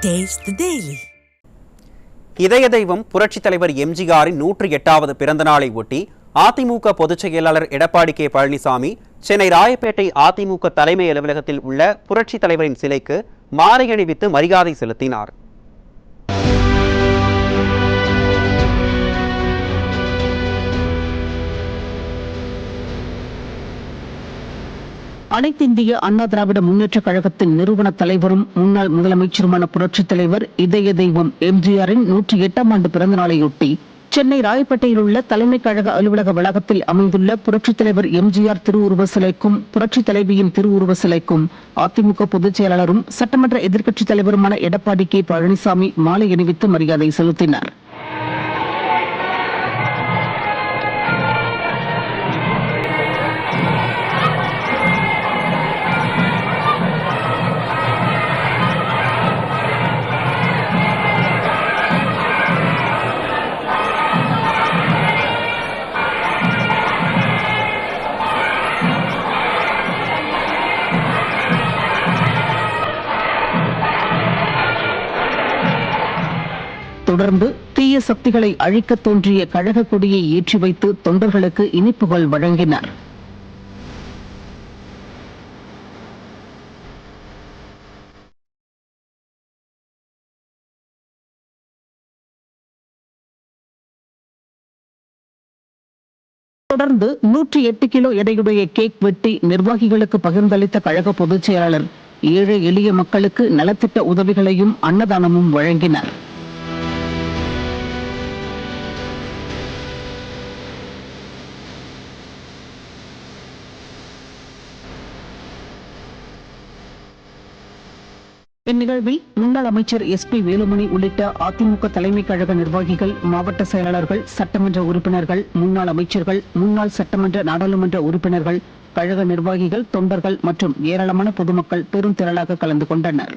Taste the Daily. இதய தெய்வம் புரட்சித் தலைவர் எம்ஜிஆரின் 108வது பிறந்த நாளை ஒட்டி அதிமுக பொதுச் செயலாளர் எடப்பாடி கே பழனிசாமி சென்னை ராயப்பேட்டை அதிமுக தலைமை அலுவலகத்தில் உள்ள புரட்சித் தலைவரின் சிலைக்கு மாலை அணிவித்து மரியாதை செலுத்தினார். அனைத்திந்திய அண்ணா திராவிட முன்னேற்றக் கழகத்தின் நிறுவன தலைவரும் முன்னாள் முதலமைச்சருமான புரட்சித் தலைவர் இதய தெய்வம் எம்ஜிஆரின் 108ஆம் ஆண்டு பிறந்த நாளையொட்டி சென்னை ராயப்பேட்டையில் உள்ள தலைமை கழக அலுவலக வளாகத்தில் அமைந்துள்ள புரட்சித் தலைவர் எம்ஜிஆர் திருவுருவ சிலைக்கும் புரட்சித் தலைவியின் திருவுருவ சிலைக்கும் அதிமுக பொதுச் செயலாளரும் சட்டமன்ற எதிர்க்கட்சித் தலைவருமான எடப்பாடி கே பழனிசாமி மாலை அணிவித்து மரியாதை செலுத்தினார். தொடர்ந்து தீய சக்திகளை அழிக்க தோன்றிய கழக கொடியை ஏற்றி வைத்து தொண்டர்களுக்கு இனிப்புகள் வழங்கினார். தொடர்ந்து 108 கிலோ எடையுடைய கேக் வெட்டி நிர்வாகிகளுக்கு பகிர்ந்தளித்த கழக பொதுச் செயலாளர் ஏழை எளிய மக்களுக்கு நலத்திட்ட உதவிகளையும் அன்னதானமும் வழங்கினார். இந்நிகழ்வில் முன்னாள் அமைச்சர் SP வேலுமணி உள்ளிட்ட அதிமுக தலைமை கழக நிர்வாகிகள், மாவட்ட செயலாளர்கள், சட்டமன்ற உறுப்பினர்கள், முன்னாள் அமைச்சர்கள், முன்னாள் சட்டமன்ற நாடாளுமன்ற உறுப்பினர்கள், கழக நிர்வாகிகள், தொண்டர்கள் மற்றும் ஏராளமான பொதுமக்கள் பெருந்திரளாக கலந்து கொண்டனர்.